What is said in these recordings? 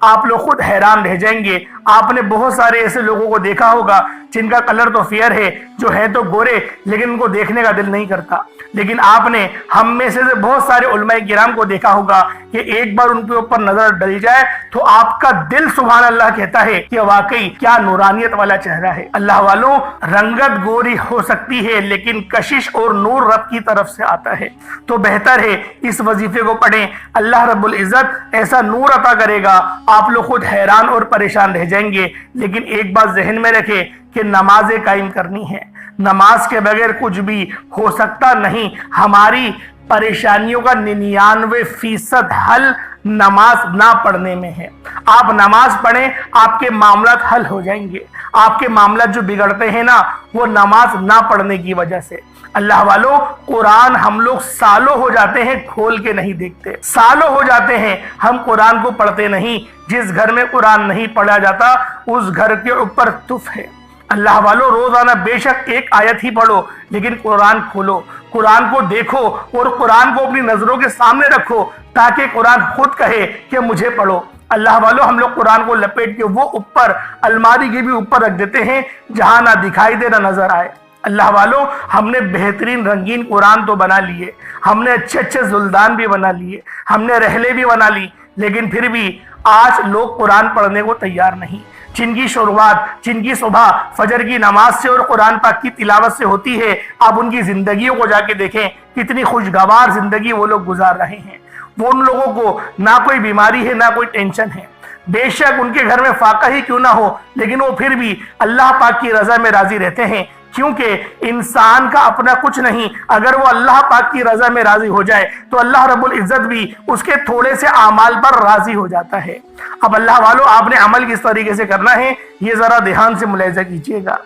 آپ لوگ خود حیران رہ جائیں گے۔ آپ نے بہت سارے ایسے لوگوں کو دیکھا ہوگا جن کا کلر تو فیئر ہے، جو ہے تو گورے، لیکن ان کو دیکھنے کا دل نہیں کرتا۔ لیکن آپ نے ہم میں سے بہت سارے علماء کرام کو دیکھا ہوگا کہ ایک بار ان کے اوپر نظر ڈل جائے تو آپ کا دل سبحان اللہ کہتا ہے کہ واقعی کیا نورانیت والا چہرہ ہے۔ اللہ والوں، رنگت گوری ہو سکتی ہے لیکن کشش اور نور رب کی طرف سے آتا ہے، تو بہتر ہے اس وظیفے کو پڑھیں۔ اللہ رب العزت ایسا نور عطا کرے گا، آپ لوگ خود حیران اور پریشان رہ جائیں گے۔ لیکن ایک بات ذہن میں رکھیں کہ نمازیں قائم کرنی ہے، نماز کے بغیر کچھ بھی ہو سکتا نہیں۔ ہماری پریشانیوں کا 99% حل نماز نہ پڑھنے میں ہے۔ آپ نماز پڑھیں، آپ کے معاملات حل ہو جائیں گے۔ آپ کے معاملات جو بگڑتے ہیں نا، وہ نماز نہ پڑھنے کی وجہ سے۔ اللہ والوں، قرآن ہم لوگ سالوں ہو جاتے ہیں کھول کے نہیں دیکھتے، سالوں ہو جاتے ہیں ہم قرآن کو پڑھتے نہیں۔ جس گھر میں قرآن نہیں پڑھا جاتا اس گھر کے اوپر تف ہے۔ اللہ والوں، روزانہ بے شک ایک آیت ہی پڑھو، لیکن قرآن کھولو، قرآن کو دیکھو اور قرآن کو اپنی نظروں کے سامنے رکھو تاکہ قرآن خود کہے کہ مجھے پڑھو۔ اللہ والوں، ہم لوگ قرآن کو لپیٹ کے وہ اوپر الماری کے بھی اوپر رکھ دیتے ہیں جہاں نہ دکھائی دے نہ نظر آئے۔ اللہ والوں، ہم نے بہترین رنگین قرآن تو بنا لیے، ہم نے اچھے اچھے زلدان بھی بنا لیے، ہم نے رحلے بھی بنا لی، لیکن پھر بھی آج لوگ قرآن پڑھنے کو تیار نہیں۔ جن کی شروعات، جن کی صبح فجر کی نماز سے اور قرآن پاک کی تلاوت سے ہوتی ہے، آپ ان کی زندگیوں کو جا کے دیکھیں کتنی خوشگوار زندگی وہ لوگ گزار رہے ہیں۔ وہ ان لوگوں کو نہ کوئی بیماری ہے نہ کوئی ٹینشن ہے، بے شک ان کے گھر میں فاقہ ہی کیوں نہ ہو، لیکن وہ پھر بھی اللہ پاک کی رضا میں راضی رہتے ہیں، کیونکہ انسان کا اپنا کچھ نہیں۔ اگر وہ اللہ پاک کی رضا میں راضی ہو جائے تو اللہ رب العزت بھی اس کے تھوڑے سے اعمال پر راضی ہو جاتا ہے۔ اب اللہ والوں، آپ نے عمل کس طریقے سے کرنا ہے یہ ذرا دھیان سے ملاحظہ کیجئے گا۔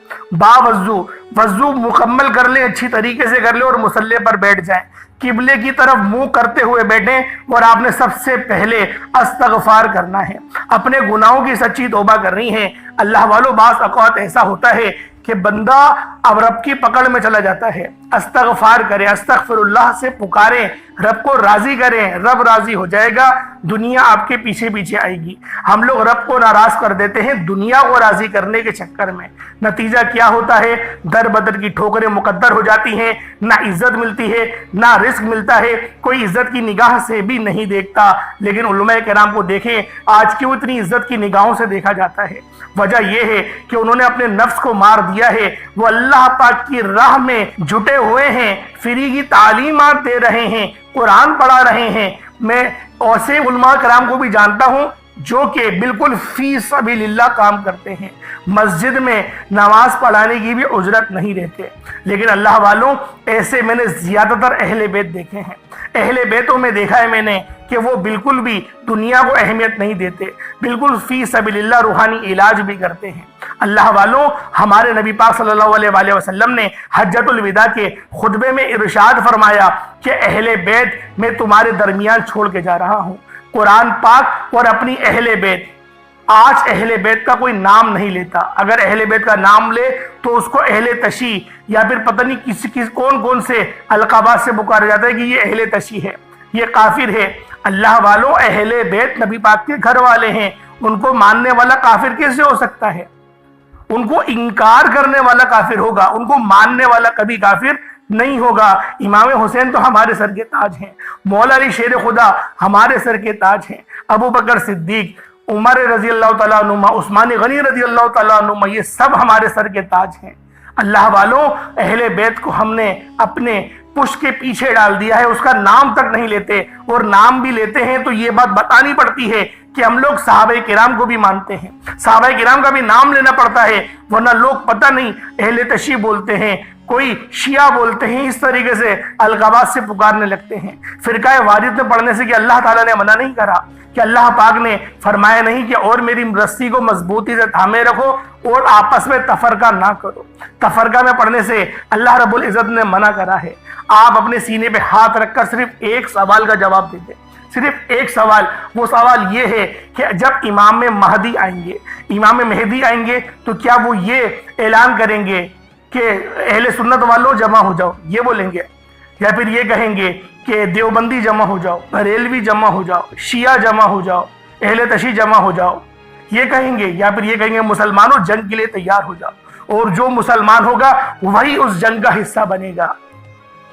وضو مکمل کر لیں، اچھی طریقے سے کر لیں اور مصلی پر بیٹھ جائیں، قبلے کی طرف منہ کرتے ہوئے بیٹھیں، اور آپ نے سب سے پہلے استغفار کرنا ہے، اپنے گناہوں کی سچی توبہ کرنی ہے۔ اللہ والوں، بعض اوقات ایسا ہوتا ہے کہ بندہ اب رب کی پکڑ میں چلا جاتا ہے، استغفار کرے، استغفر اللہ سے پکاریں، رب کو راضی کریں، رب راضی ہو جائے گا، دنیا آپ کے پیچھے پیچھے آئے گی۔ ہم لوگ رب کو ناراض کر دیتے ہیں دنیا کو راضی کرنے کے چکر میں، نتیجہ کیا ہوتا ہے؟ در بدر کی ٹھوکریں مقدر ہو جاتی ہیں، نہ عزت ملتی ہے نہ رزق ملتا ہے، کوئی عزت کی نگاہ سے بھی نہیں دیکھتا۔ لیکن علماء کرام کو دیکھیں آج کیوں اتنی عزت کی نگاہوں سے دیکھا جاتا ہے؟ وجہ یہ ہے کہ انہوں نے اپنے نفس کو مار دیا ہے، وہ اللہ پاک کی راہ میں جٹے ہوئے ہیں، فری کی تعلیمات دے رہے ہیں، قرآن پڑھا رہے ہیں۔ میں ایسے علماء کرام کو بھی جانتا ہوں جو کہ بالکل فی سبیل اللہ کام کرتے ہیں، مسجد میں نماز پڑھانے کی بھی اجرت نہیں رہتے، لیکن اللہ والوں ایسے میں نے زیادہ تر اہل بیت دیکھے ہیں۔ اہل بیتوں میں دیکھا ہے میں نے کہ وہ بالکل بھی دنیا کو اہمیت نہیں دیتے، بالکل فی سبیل اللہ روحانی علاج بھی کرتے ہیں۔ اللہ والوں، ہمارے نبی پاک صلی اللہ علیہ وآلہ وسلم نے حجۃ الوداع کے خطبے میں ارشاد فرمایا کہ اہل بیت میں تمہارے درمیان چھوڑ کے جا رہا ہوں، قرآن پاک اور اپنی اہل بیت۔ آج اہل بیت کا کوئی نام نہیں لیتا، اگر اہل بیت کا نام لے تو اس کو اہل تشیع یا پھر پتہ نہیں کون سے القابات سے پکارا جاتا ہے کہ یہ اہل تشیع ہے، یہ کافر ہے۔ اللہ والوں، اہل بیت نبی پاک کے گھر والے ہیں، ان کو ماننے والا کافر کیسے ہو سکتا ہے؟ ان کو انکار کرنے والا کافر ہوگا، ان کو ماننے والا کبھی کافر نہیں ہوگا۔ امام حسین تو ہمارے سر کے تاج ہیں، مولا علی شیر خدا ہمارے سر کے تاج ہیں، ابو بکر صدیق، عمر رضی اللہ تعالیٰ عنہ، عثمان غنی رضی اللہ تعالیٰ عنہ، یہ سب ہمارے سر کے تاج ہیں۔ اللہ والوں، اہل بیت کو ہم نے اپنے پشت کے پیچھے ڈال دیا ہے، اس کا نام تک نہیں لیتے، اور نام بھی لیتے ہیں تو یہ بات بتانی پڑتی ہے کہ ہم لوگ صحابہ کرام کو بھی مانتے ہیں، صحابہ کرام کا بھی نام لینا پڑتا ہے، ورنہ لوگ پتہ نہیں اہل تشیع بولتے ہیں، کوئی شیعہ بولتے ہیں، اس طریقے سے القابات سے پکارنے لگتے ہیں۔ فرقہ وارث میں پڑھنے سے کہ اللہ تعالیٰ نے منع نہیں کرا، کہ اللہ پاک نے فرمایا نہیں کہ اور میری رسی کو مضبوطی سے تھامے رکھو اور آپس میں تفرقہ نہ کرو؟ تفرقہ میں پڑھنے سے اللہ رب العزت نے منع کرا ہے۔ آپ اپنے سینے پہ ہاتھ رکھ کر صرف ایک سوال کا جواب دے دیں، صرف ایک سوال۔ وہ سوال یہ ہے کہ جب امام مہدی آئیں گے، امام مہدی آئیں گے تو کیا وہ یہ اعلان کریں گے کہ اہل سنت والوں جمع ہو جاؤ، یہ بولیں گے؟ یا پھر یہ کہیں گے کہ دیوبندی جمع ہو جاؤ، بریلوی جمع ہو جاؤ، شیعہ جمع ہو جاؤ، اہل تشیع جمع ہو جاؤ، یہ کہیں گے، یا پھر یہ کہیں گے مسلمانوں جنگ کے لیے تیار ہو جاؤ، اور جو مسلمان ہوگا وہی اس جنگ کا حصہ بنے گا۔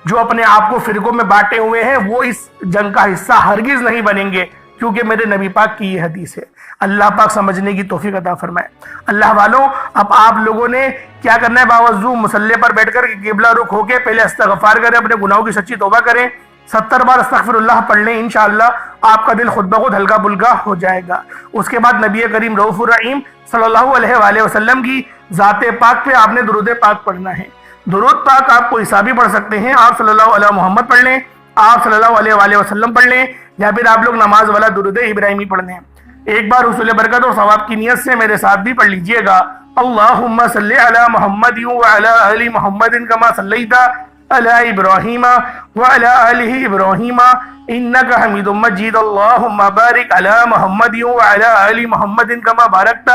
جو اپنے آپ کو فرقوں میں بانٹے ہوئے ہیں وہ اس جنگ کا حصہ ہرگز نہیں بنیں گے، کیونکہ میرے نبی پاک کی یہ حدیث ہے۔ اللہ پاک سمجھنے کی توفیق عطا فرمائے۔ اللہ والوں، اب آپ لوگوں نے کیا کرنا ہے؟ باوضو مصلی پر بیٹھ کر قبلہ رخ ہو کے پہلے استغفار کریں، اپنے گناہوں کی سچی توبہ کریں، 70 بار استغفر اللہ پڑھ لیں، انشاءاللہ آپ کا دل خود بخود ہلکا پھلکا ہو جائے گا۔ اس کے بعد نبی کریم رؤوف الرحیم صلی اللہ علیہ وآلہ وسلم کی ذات پاک پہ آپ نے درود پاک پڑھنا ہے۔ درود پاک آپ کو حسابی پڑھ سکتے ہیں، آپ صلی اللہ علیہ محمد پڑھ لیں، آپ صلی اللہ علیہ وآلہ وسلم پڑھ لیں، یا پھر آپ لوگ نماز والا درود ابراہیمی پڑھ لیں۔ ایک بار حصول برکت اور ثواب کی نیت سے میرے ساتھ بھی پڑھ لیجئے گا۔ اللہم صلی علی محمد وعلی آل محمد کما صلیت علی ابراہیم وعلی آل ابراہیم انک حمید مجید۔ اللہم بارک علی محمد وعلی آل محمد کما بارکت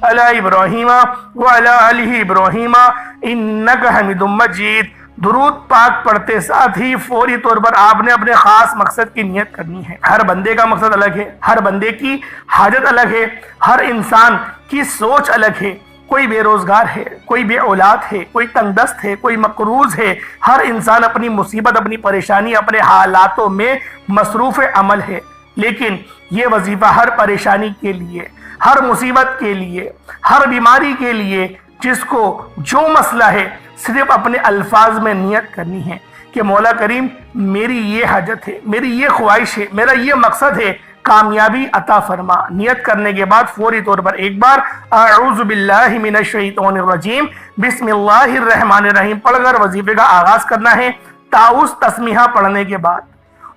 علی ابراہیم وعلی آل ابراہیم انک حمید مجید۔ درود پاک پڑھتے ساتھ ہی فوری طور پر آپ نے اپنے خاص مقصد کی نیت کرنی ہے۔ ہر بندے کا مقصد الگ ہے، ہر بندے کی حاجت الگ ہے، ہر انسان کی سوچ الگ ہے۔ کوئی بے روزگار ہے، کوئی بے اولاد ہے، کوئی تنگ دست ہے، کوئی مقروض ہے۔ ہر انسان اپنی مصیبت، اپنی پریشانی، اپنے حالاتوں میں مصروف عمل ہے، لیکن یہ وظیفہ ہر پریشانی کے لیے، ہر مصیبت کے لیے، ہر بیماری کے لیے، جس کو جو مسئلہ ہے، صرف اپنے الفاظ میں نیت کرنی ہے کہ مولا کریم میری یہ حاجت ہے، میری یہ خواہش ہے، میرا یہ مقصد ہے، کامیابی عطا فرما۔ نیت کرنے کے بعد فوری طور پر ایک بار اعوذ باللہ من الشیطان الرجیم بسم اللہ الرحمن الرحیم پڑھ کر وظیفے کا آغاز کرنا ہے۔ تعوذ تسمیہ پڑھنے کے بعد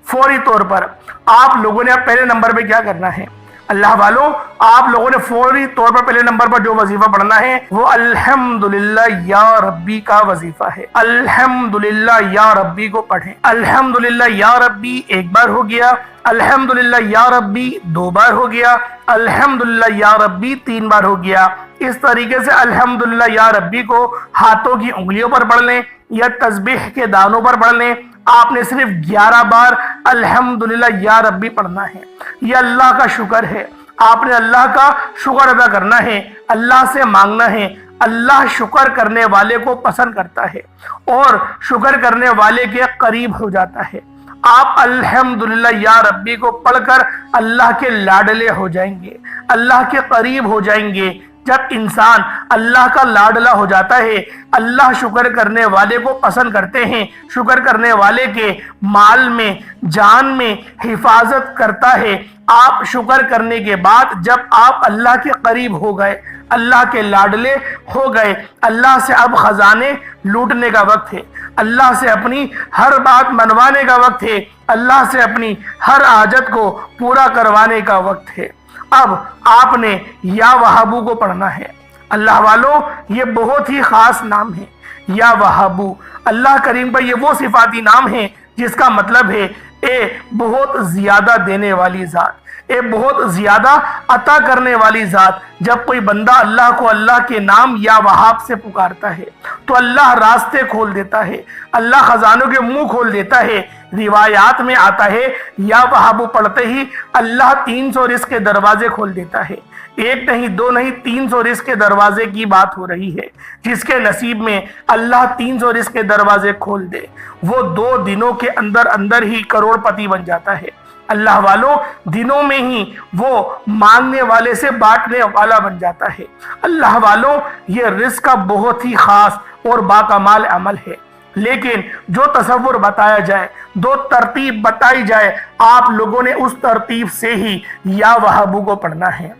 فوری طور پر آپ لوگوں نے اب پہلے نمبر پہ کیا کرنا ہے؟ اللہ والوں، آپ لوگوں نے فوری طور پر پہلے نمبر پر جو وظیفہ پڑھنا ہے وہ الحمدللہ یا ربی کا وظیفہ ہے۔ الحمدللہ یا ربی کو پڑھیں۔ الحمدللہ یا ربی ایک بار ہو گیا، الحمدللہ یا ربی 2 بار ہو گیا، الحمدللہ یا ربی 3 بار ہو گیا۔ اس طریقے سے الحمدللہ یا ربی کو ہاتھوں کی انگلیوں پر پڑھ لیں یا تسبیح کے دانوں پر پڑھ لیں۔ آپ نے صرف 11 بار الحمدللہ یا ربی پڑھنا ہے۔ یہ اللہ کا شکر ہے، آپ نے اللہ کا شکر ادا کرنا ہے، اللہ سے مانگنا ہے۔ اللہ شکر کرنے والے کو پسند کرتا ہے اور شکر کرنے والے کے قریب ہو جاتا ہے۔ آپ الحمدللہ یا ربی کو پڑھ کر اللہ کے لاڈلے ہو جائیں گے، اللہ کے قریب ہو جائیں گے۔ جب انسان اللہ کا لاڈلا ہو جاتا ہے، اللہ شکر کرنے والے کو پسند کرتے ہیں، شکر کرنے والے کے مال میں، جان میں حفاظت کرتا ہے۔ آپ شکر کرنے کے بعد جب آپ اللہ کے قریب ہو گئے، اللہ کے لاڈلے ہو گئے، اللہ سے اب خزانے لوٹنے کا وقت ہے، اللہ سے اپنی ہر بات منوانے کا وقت ہے، اللہ سے اپنی ہر حاجت کو پورا کروانے کا وقت ہے۔ اب آپ نے یا وہابو کو پڑھنا ہے۔ اللہ والوں، یہ بہت ہی خاص نام ہے یا وہابو۔ اللہ کریم پر یہ وہ صفاتی نام ہے جس کا مطلب ہے اے بہت زیادہ دینے والی ذات، اے بہت زیادہ عطا کرنے والی ذات۔ جب کوئی بندہ اللہ کو اللہ کے نام یا وہاب سے پکارتا ہے تو اللہ راستے کھول دیتا ہے، اللہ خزانوں کے منہ کھول دیتا ہے۔ روایات میں آتا ہے یا وہابو پڑھتے ہی اللہ 300 رزق کے دروازے کھول دیتا ہے۔ 1 نہیں 2 نہیں 300 رزق کے دروازے کی بات ہو رہی ہے۔ جس کے نصیب میں اللہ 300 رزق کے دروازے کھول دے وہ 2 دنوں کے اندر ہی کروڑ پتی بن جاتا ہے۔ اللہ والوں، دنوں میں ہی وہ مانگنے والے سے بانٹنے والا بن جاتا ہے۔ اللہ والوں، یہ رزق کا بہت ہی خاص اور باکمال عمل ہے، لیکن جو تصور بتایا جائے، دو ترتیب بتائی جائے، آپ لوگوں نے اس ترتیب سے ہی یا وہابو کو پڑھنا ہے۔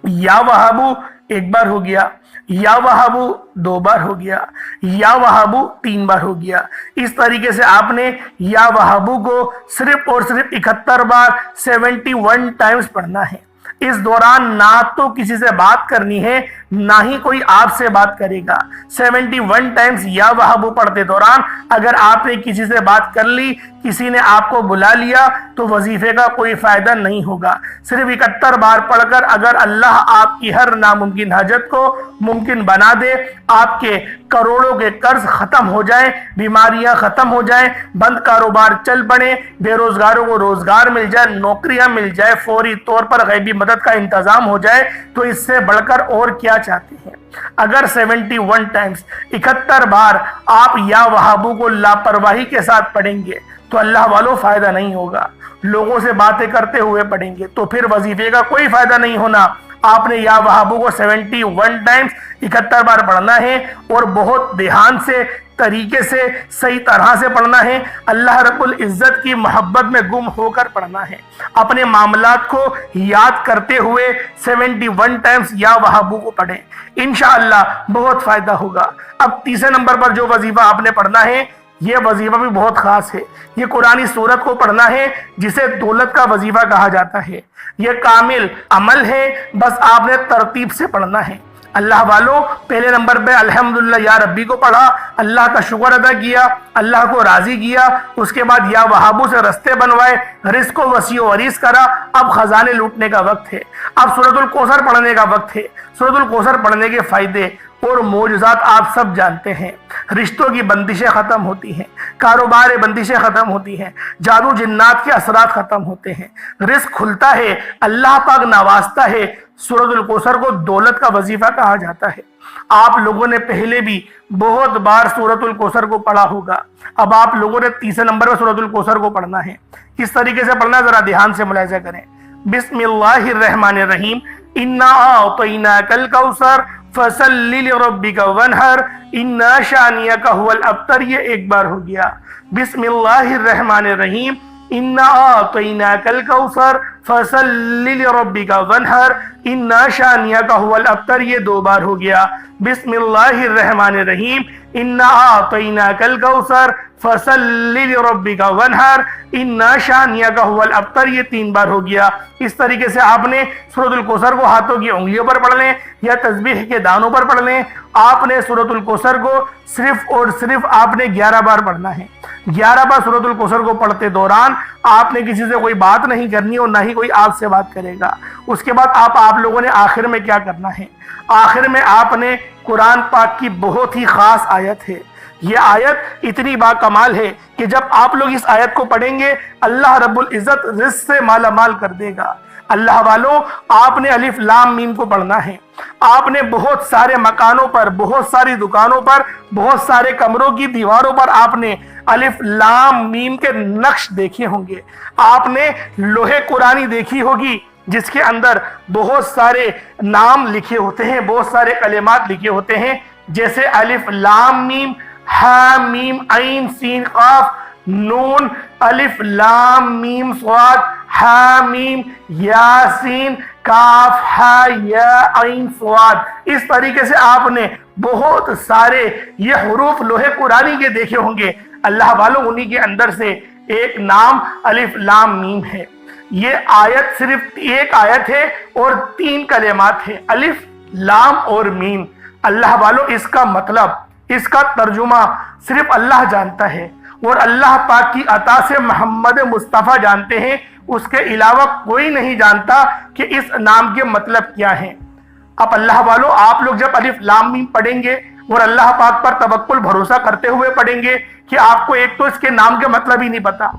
یا وہابو 1 بار ہو گیا، یا وہابو 2 بار ہو گیا، یا وہابو 3 بار ہو گیا۔ اس طریقے سے آپ نے یا وہابو کو صرف اور صرف 71 بار 71 ٹائمز پڑھنا ہے۔ اس دوران نہ تو کسی سے بات کرنی ہے، نہ ہی کوئی آپ سے بات کرے گا۔ 71 ٹائمز یا وہابو پڑھتے دوران اگر آپ نے کسی سے بات کر لی، کسی نے آپ کو بلا لیا تو وظیفے کا کوئی فائدہ نہیں ہوگا۔ صرف 71 بار پڑھ کر اگر اللہ آپ کی ہر ناممکن حاجت کو ممکن بنا دے، آپ کے کروڑوں کے قرض ختم ہو جائیں، بیماریاں ختم ہو جائیں، بند کاروبار چل پڑے، بے روزگاروں کو روزگار مل جائے، نوکریاں مل جائے، فوری طور پر غیبی مدد کا انتظام ہو جائے، تو اس سے بڑھ کر اور کیا چاہتے ہیں؟ اگر 71 ٹائمز 71 بار آپ یا وہابو کو لاپرواہی کے ساتھ پڑھیں گے تو اللہ والوں فائدہ نہیں ہوگا۔ لوگوں سے باتیں کرتے ہوئے پڑھیں گے تو پھر وظیفے کا کوئی فائدہ نہیں ہونا۔ آپ نے یا وہابو کو 71 ٹائمز 71 بار پڑھنا ہے اور بہت دھیان سے، طریقے سے، صحیح طرح سے پڑھنا ہے۔ اللہ رب العزت کی محبت میں گم ہو کر پڑھنا ہے۔ اپنے معاملات کو یاد کرتے ہوئے 71 ٹائمز یا وہابو کو پڑھیں، انشاءاللہ بہت فائدہ ہوگا۔ اب تیسرے نمبر پر جو وظیفہ آپ نے پڑھنا ہے، یہ وظیفہ بھی بہت خاص ہے۔ یہ قرآنی سورت کو پڑھنا ہے جسے دولت کا وظیفہ کہا جاتا ہے۔ یہ کامل عمل ہے، بس آپ نے ترتیب سے پڑھنا ہے۔ اللہ والوں، پہلے نمبر پہ الحمدللہ یا ربی کو پڑھا، اللہ کا شکر ادا کیا، اللہ کو راضی کیا، اس کے بعد یا وہابو سے رستے بنوائے، رزق کو وسیع و عریض کرا۔ اب خزانے لوٹنے کا وقت ہے، اب سورۃ الکوثر پڑھنے کا وقت ہے۔ سورۃ الکوثر پڑھنے کے فائدے اور معجزات آپ سب جانتے ہیں۔ رشتوں کی بندشیں ختم ہوتی ہیں، کاروبار بندشیں ختم ہوتی ہیں، جادو جنات کے اثرات ختم ہوتے ہیں، رزق کھلتا ہے، اللہ پاک نوازتا ہے۔ سورۃ الکوثر کو دولت کا وظیفہ کہا جاتا ہے۔ آپ لوگوں نے پہلے بھی بہت بار سورۃ الکوثر کو پڑھا ہوگا، اب آپ لوگوں نے تیسرے نمبر پر سورۃ الکوثر کو پڑھنا ہے۔ کس طریقے سے پڑھنا ہے ذرا دھیان سے ملاحظہ کریں۔ بسم اللہ الرحمن الرحیم، انا اعطیناک الکوثر فصلی لربک وانحر انا شانئک هو الابتر۔ یہ ایک بار ہو گیا۔ بسم اللہ الرحمن الرحیم، انا اعطیناک الکوثر فصلی لربک وانحر انا شانئک هو الابتر۔ یہ 2 بار ہو گیا۔ بسم اللہ الرحمن الرحیم، انا اعطیناک الکوثر فصلی لربک وانحر انا شانئک هو الابتر۔ یہ 3 بار ہو گیا۔ اس طریقے سے آپ نے سورۃ الکوثر کو ہاتھوں کی انگلیوں پر پڑھ لیں یا تسبیح کے دانوں پر پڑھ لیں۔ آپ نے سورۃ الکوثر کو صرف اور صرف آپ نے 11 بار پڑھنا ہے۔ 11 بار سورۃ الکوثر کو پڑھتے دوران آپ نے کسی سے کوئی بات نہیں کرنی اور نہ ہی کوئی آپ سے بات کرے گا۔ اس کے بعد آپ لوگوں نے آخر میں کیا کرنا ہے؟ آخر میں آپ نے قرآن پاک کی بہت ہی خاص آیت ہے۔ یہ آیت اتنی با کمال ہے کہ جب آپ لوگ اس آیت کو پڑھیں گے اللہ رب العزت رزق سے مالا مال کر دے گا۔ اللہ والوں، آپ نے الف لام میم کو پڑھنا ہے۔ آپ نے بہت سارے مکانوں پر، بہت ساری دکانوں پر، بہت سارے کمروں کی دیواروں پر آپ نے الف لام میم کے نقش دیکھے ہوں گے۔ آپ نے لوہے قرآنی دیکھی ہوگی جس کے اندر بہت سارے نام لکھے ہوتے ہیں، بہت سارے کلمات لکھے ہوتے ہیں، جیسے الف لام میم، ہا میم عین سین قاف نون، الف لام میم صاد، ہا میم یاسین کاف ہا یا عین صاد۔ اس طریقے سے آپ نے بہت سارے یہ حروف لوہے قرآنی کے دیکھے ہوں گے۔ اللہ والوں، انہی کے اندر سے ایک نام الف لام میم ہے۔ یہ آیت صرف ایک آیت ہے اور 3 کلمات ہیں، الف لام اور میم۔ اللہ والوں، اس کا مطلب، اس کا ترجمہ صرف اللہ جانتا ہے اور اللہ پاک کی عطا سے محمد مصطفیٰ جانتے ہیں۔ اس کے علاوہ کوئی نہیں جانتا کہ اس نام کے مطلب کیا ہیں۔ اب اللہ والوں، آپ لوگ جب الف لام میم پڑھیں گے اور اللہ پاک پر توکل بھروسہ کرتے ہوئے پڑھیں گے کہ آپ کو ایک تو اس کے نام کے مطلب ہی نہیں پتا۔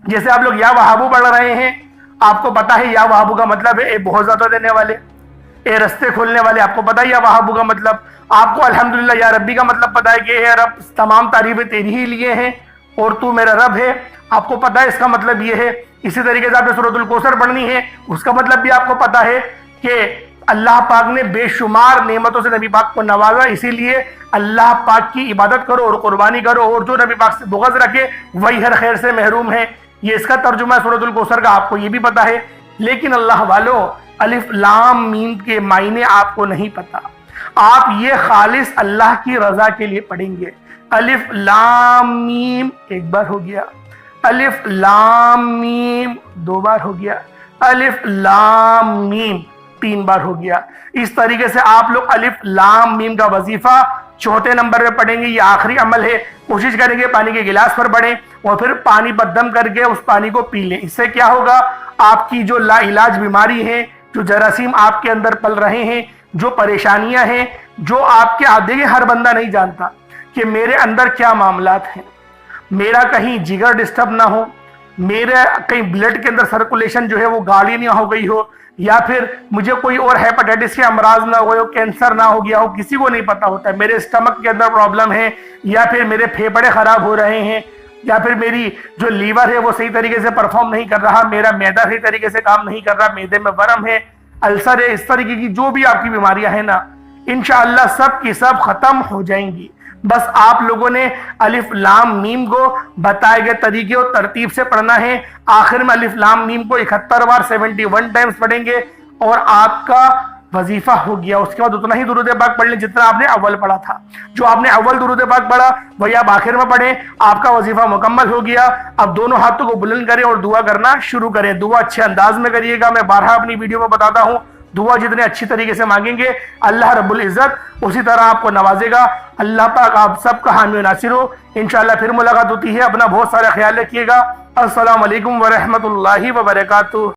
جیسے آپ لوگ یا وہابو پڑھ رہے ہیں، آپ کو پتا ہے یا وہابو کا مطلب ہے اے بہت زیادہ دینے والے، اے رستے کھولنے والے، آپ کو پتا ہے یا وہابو کا مطلب۔ آپ کو الحمدللہ یا ربی کا مطلب پتا ہے کہ اے رب تمام تعریفیں تیری ہی لیے ہیں اور تو میرا رب ہے، آپ کو پتا ہے اس کا مطلب یہ ہے۔ اسی طریقے سے آپ نے سورۃ الکوثر پڑھنی ہے، اس کا مطلب بھی آپ کو پتا ہے کہ اللہ پاک نے بے شمار نعمتوں سے نبی پاک کو نوازا، اسی لیے اللہ پاک کی عبادت کرو اور قربانی کرو، اور جو نبی پاک سے بغض رکھے وہی ہر خیر سے محروم ہے۔ یہ اس کا ترجمہ ہے سورۃ الکوثر کا، آپ کو یہ بھی پتا ہے۔ لیکن اللہ والوں، الف لام میم کے معنی آپ کو نہیں پتا۔ آپ یہ خالص اللہ کی رضا کے لیے پڑھیں گے۔ الف لام میم 1 بار ہو گیا، الف لام میم 2 بار ہو گیا، الف لام میم 3 بار ہو گیا۔ اس طریقے سے آپ لوگ الف لام میم کا وظیفہ 4تھے نمبر پہ پڑھیں گے۔ یہ آخری عمل ہے، کوشش کریں گے پانی کے گلاس پر پڑھیں اور پھر پانی بددم کر کے اس پانی کو پی لیں۔ اس سے کیا ہوگا، آپ کی جو لا علاج بیماری ہے، جو جراثیم آپ کے اندر پل رہے ہیں، جو پریشانیاں ہیں، جو آپ کے دیکھیں ہر بندہ نہیں جانتا کہ میرے اندر کیا معاملات ہیں، میرا کہیں جگر ڈسٹرب نہ ہو، میرے کہیں بلڈ کے اندر سرکولیشن جو ہے وہ گاڑی نہ ہو گئی ہو، یا پھر مجھے کوئی اور ہیپاٹائٹس کے امراض نہ ہوئے ہو، کینسر نہ ہو گیا ہو، کسی کو نہیں پتا ہوتا ہے۔ میرے اسٹمک کے اندر پرابلم ہے، یا پھر میرے پھیپھڑے خراب ہو رہے ہیں، یا پھر میری جو لیور ہے وہ صحیح طریقے سے پرفارم نہیں کر رہا، میرا معدہ صحیح طریقے سے کام نہیں کر رہا، معدے میں ورم ہے، السر ہے، اس طریقے کی جو بھی آپ کی بیماریاں ہیں نا، انشاءاللہ سب کی سب ختم ہو جائیں گی۔ بس آپ لوگوں نے الف لام میم کو بتائے گئے طریقے اور ترتیب سے پڑھنا ہے۔ آخر میں الف لام میم کو 71 بار 71 ٹائمز پڑھیں گے اور آپ کا وظیفہ ہو گیا۔ اس کے بعد اتنا ہی درود پاک پڑھ لیں جتنا آپ نے اول پڑھا تھا۔ جو آپ نے اول درود پاک پڑھا وہی آپ آخر میں پڑھیں، آپ کا وظیفہ مکمل ہو گیا۔ اب دونوں ہاتھوں کو بلند کریں اور دعا کرنا شروع کریں۔ دعا اچھے انداز میں کریے گا، میں بارہا اپنی ویڈیو میں بتاتا ہوں، دعا جتنے اچھی طریقے سے مانگیں گے اللہ رب العزت اسی طرح آپ کو نوازے گا۔ اللہ پاک آپ سب کا حامی و ناصر ہو۔ انشاءاللہ پھر ملاقات ہوتی ہے، اپنا بہت سارا خیال رکھیے گا۔ السلام علیکم ورحمۃ اللہ وبرکاتہ۔